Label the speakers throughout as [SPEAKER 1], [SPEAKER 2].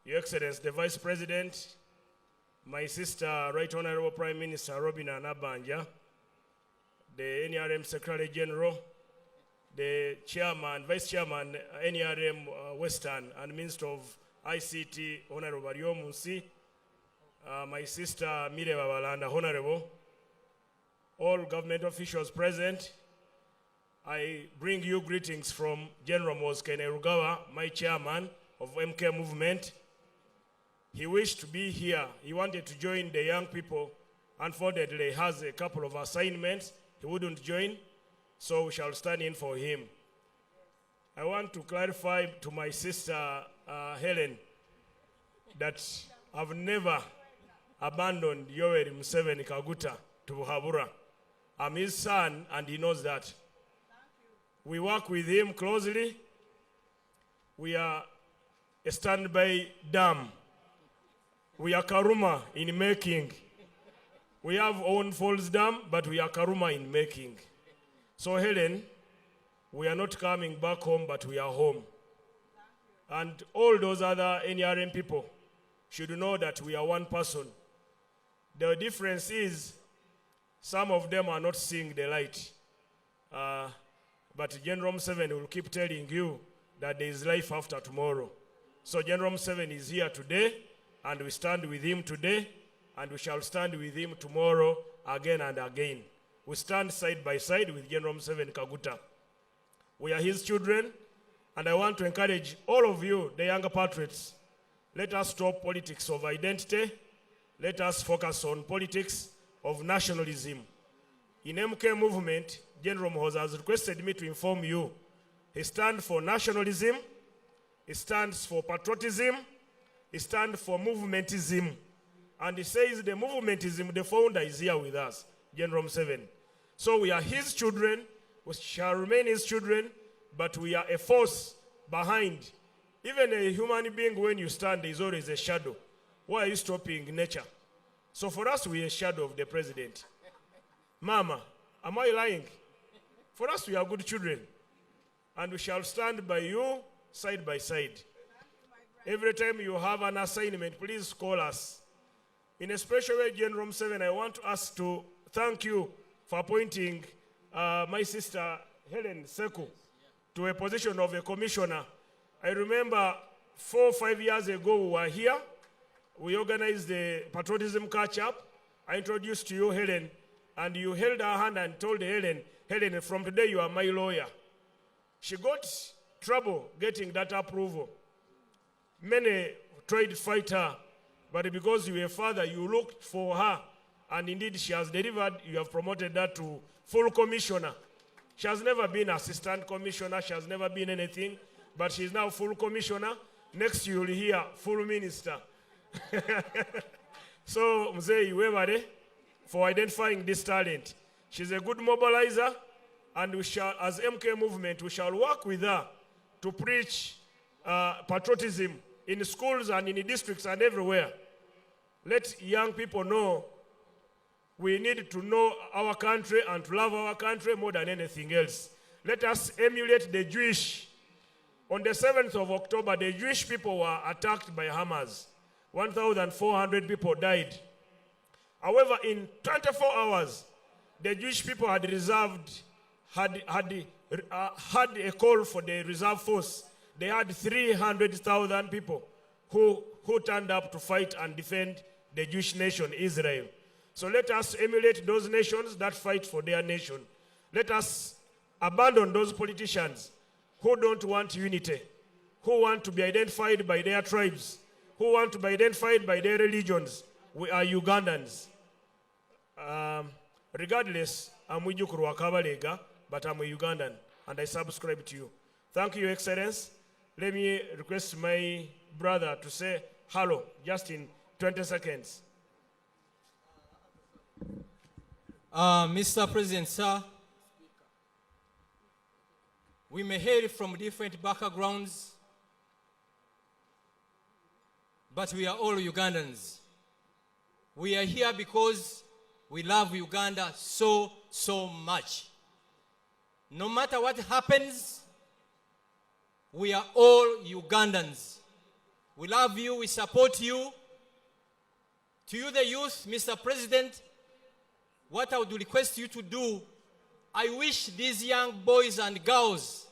[SPEAKER 1] Your Excellency, the Vice President, my sister, Right Honorable Prime Minister Robina Nabanja, the NRM Secretary General, the Chairman, Vice Chairman, NRM Western, and Minister of ICT, Honorable Barrio Musi, my sister Mire Babalanda, Honorable, all government officials present, I bring you greetings from General Moskene Rugawa, my chairman of MK Movement. He wished to be here. He wanted to join the young people. Unfortunately, he has a couple of assignments. He wouldn't join, so we shall stand in for him. I want to clarify to my sister Helen that I've never abandoned Yoweri Museveni Kaguta to Buhabura. I'm his son, and he knows that. We work with him closely. We are a standby dam. We are Karuma in making. We have own Falls Dam, but we are Karuma in making. So Helen, we are not coming back home, but we are home. And all those other NRM people should know that we are one person. The difference is some of them are not seeing the light. But General Museveni will keep telling you that there is life after tomorrow. So General Museveni is here today, and we stand with him today, and we shall stand with him tomorrow again and again. We stand side by side with General Museveni Kaguta. We are his children, and I want to encourage all of you, the younger patriots, let us stop politics of identity. Let us focus on politics of nationalism. In MK Movement, General Mohoza has requested me to inform you. He stands for nationalism, he stands for patriotism, he stands for movementism. And he says the movementism, the founder is here with us, General Museveni. So we are his children, we shall remain his children, but we are a force behind. Even a human being, when you stand, there is always a shadow. Why are you stopping nature? So for us, we are a shadow of the president. Mama, am I lying? For us, we are good children. And we shall stand by you side by side. Every time you have an assignment, please call us. In a special way, General Museveni, I want us to thank you for appointing my sister Helen Seku to a position of a commissioner. I remember 4 or 5 years ago we were here. We organized the patriotism catch-up. I introduced to you Helen, and you held her hand and told Helen, Helen, from today you are my lawyer. She got trouble getting that approval. Many tried to fight her, but because you were a father, you looked for her, and indeed she has delivered. You have promoted her to full commissioner. She has never been assistant commissioner, she has never been anything, but she is now full commissioner. Next you will hear full minister. So, Mzee Iwebare, for identifying this talent. She's a good mobilizer, and we shall, as MK Movement, we shall work with her to preach patriotism in schools and in districts and everywhere. Let young people know we need to know our country and to love our country more than anything else. Let us emulate the Jewish. On the 7th of October, the Jewish people were attacked by Hamas. 1,400 people died. However, in 24 hours, the Jewish people had a call for the reserve force. They had 300,000 people who turned up to fight and defend the Jewish nation, Israel. So let us emulate those nations that fight for their nation. Let us abandon those politicians who don't want unity, who want to be identified by their tribes, who want to be identified by their religions. We are Ugandans. Regardless, I'm Wijukuru wa Kabalega, but I'm a Ugandan, and I subscribe to you. Thank you, Your Excellency. Let me request my brother to say hello, just in 20 seconds.
[SPEAKER 2] Mr. President, sir, we may hail from different backgrounds, but we are all Ugandans. We are here because we love Uganda so much. No matter what happens, we are all Ugandans. We love you. We support you. To you, the youth, Mr. President, what I would request you to do, I wish these young boys and girls,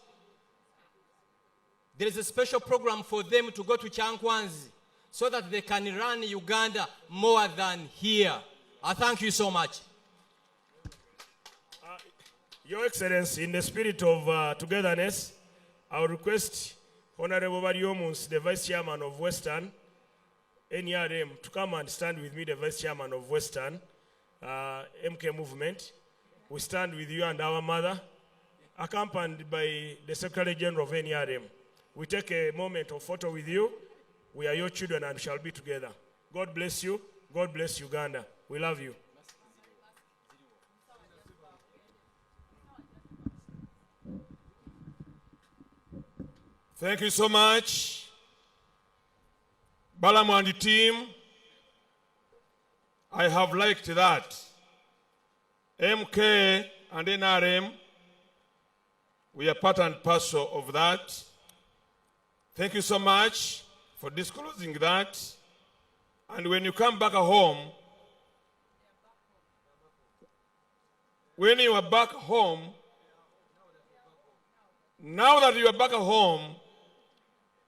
[SPEAKER 2] there is a special program for them to go to Chankwanzi so that they can run Uganda more than here. I thank you so much.
[SPEAKER 1] Your Excellency, in the spirit of togetherness, I will request Honorable Bariomuns, the Vice Chairman of Western, NRM, to come and stand with me, the Vice Chairman of Western, MK Movement. We stand with you and our mother, accompanied by the Secretary General of NRM. We take a moment of photo with you. We are your children and shall be together. God bless you. God bless Uganda. We love you.
[SPEAKER 3] Thank you so much, Balam and the team. I have liked that. MK and NRM, we are part and parcel of that. Thank you so much for disclosing that. And when you come back home, when you are back home, now that you are back home,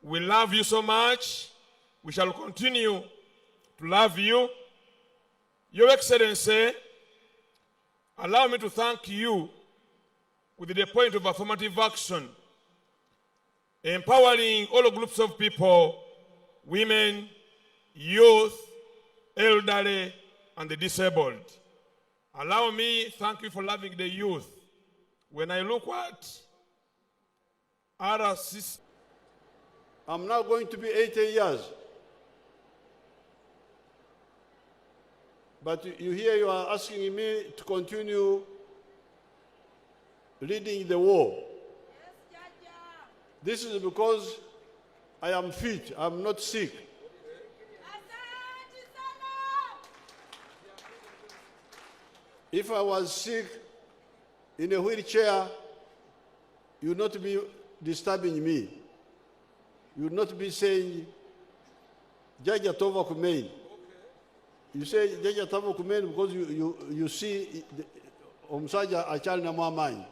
[SPEAKER 3] we love you so much. We shall continue to love you. Your Excellency, allow me to thank you with the point of affirmative action, empowering all groups of people, women, youth, elderly, and the disabled. Allow me thank you for loving the youth. When I look at RCC,
[SPEAKER 4] I'm now going to be 80 years. But you are asking me to continue leading the war. Yes, Jaja. This is because I am fit, I'm not sick. If I was sick in a wheelchair, you would not be disturbing me. You would not be saying, Jaja Tova Kumein. You say Jaja Tova Kumein because you see Omsaja Achal Namamai.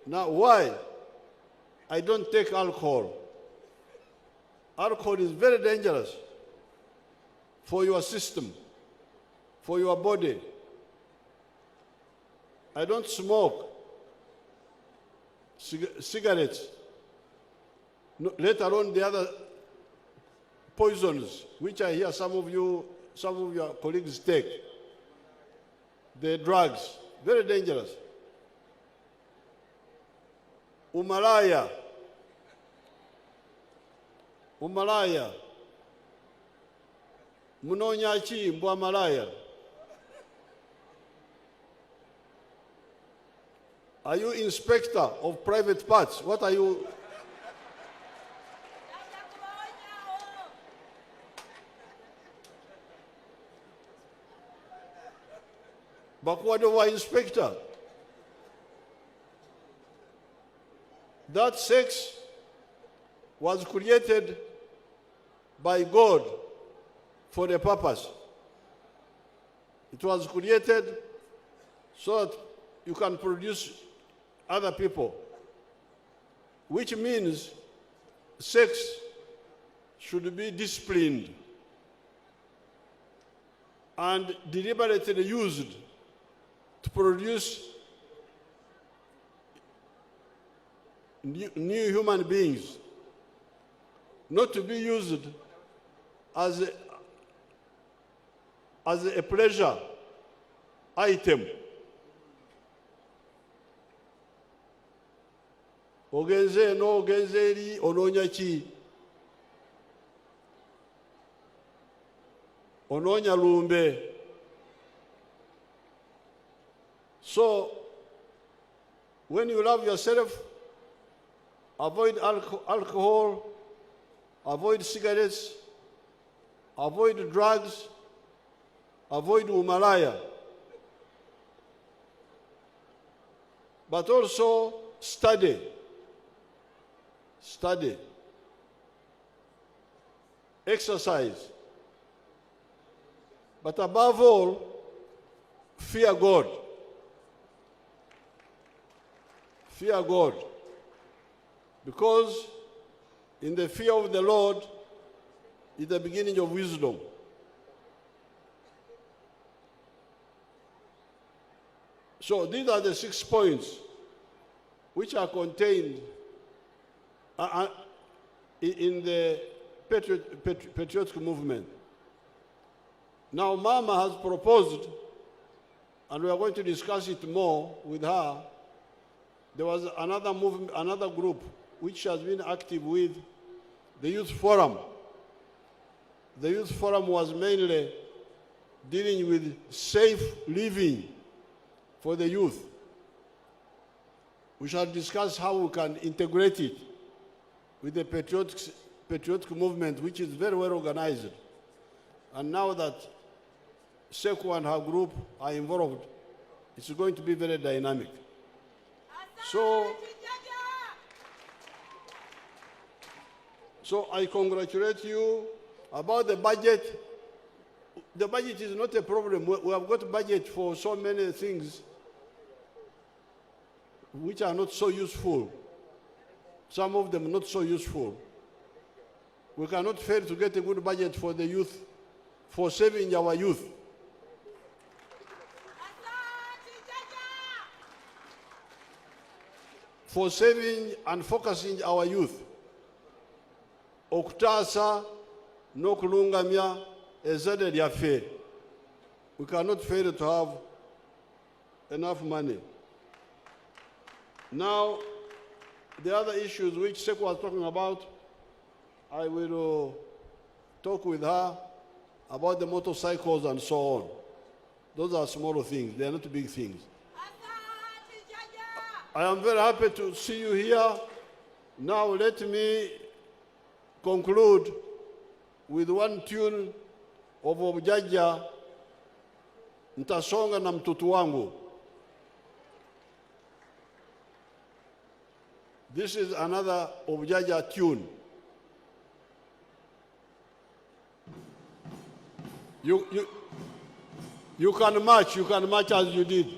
[SPEAKER 4] Now, why? I don't take alcohol. Alcohol is very dangerous for your system, for your body. I don't smoke cigarettes, let alone the other poisons, which I hear some of your colleagues take. The drugs, very dangerous. Umalaya. Munonyachi mbwa malaya. Are you inspector of private parts? What are you? Bakwadova inspector. That sex was created by God for a purpose. It was created so that you can produce other people, which means sex should be disciplined and deliberately used to produce new human beings, not to be used as a pleasure item. Ogenze no ogenzeri ononya ki? Ononya lumbe. So, when you love yourself, avoid alcohol, avoid cigarettes, avoid drugs, avoid umalaya. But also study. Study. exercise. But above all, fear God. Fear God. Because in the fear of the Lord is the beginning of wisdom. So these are the 6 points which are contained in the patriotic movement. Now, Mama has proposed, and we are going to discuss it more with her. There was another movement, another group which has been active with the Youth Forum. The Youth Forum was mainly dealing with safe living for the youth. We shall discuss how we can integrate it with the patriotic movement, which is very well organized. And now that Sekou and her group are involved, it's going to be very dynamic. So I congratulate you about the budget. The budget is not a problem. We have got budget for so many things which are not so useful. Some of them not so useful. We cannot fail to get a good budget for the youth, for saving our youth. For saving and focusing our youth. Okutasa n'okulungamya ezzadde lyaffe. We cannot fail to have enough money. Now, the other issues which Sekou was talking about, I will talk with her about the motorcycles and so on. Those are small things. They are not big things. I am very happy to see you here. Now let me conclude with one tune of Obujajja Ntasonga na mtoto wangu. This is another Obujajja tune. You can march as you did.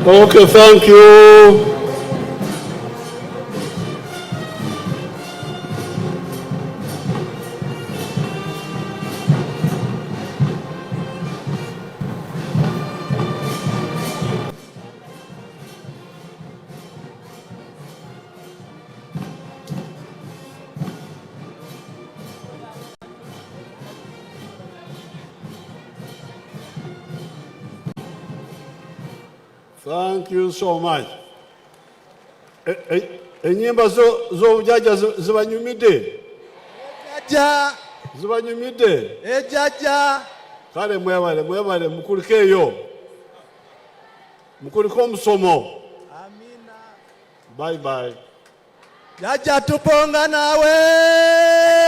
[SPEAKER 4] Okay, thank you. Thank you so much. Enyimba z'obujaja zibanyumidde? Zibanyumidde? Kale mwebale mukulikeeyo. Mukuliko omusomo. Bye bye.
[SPEAKER 5] Jaja tubonga nawe.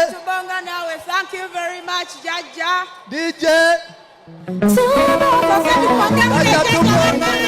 [SPEAKER 6] Tubonga nawe. Thank you very much, Jaja.
[SPEAKER 5] DJ.
[SPEAKER 6] Jaja tubonga.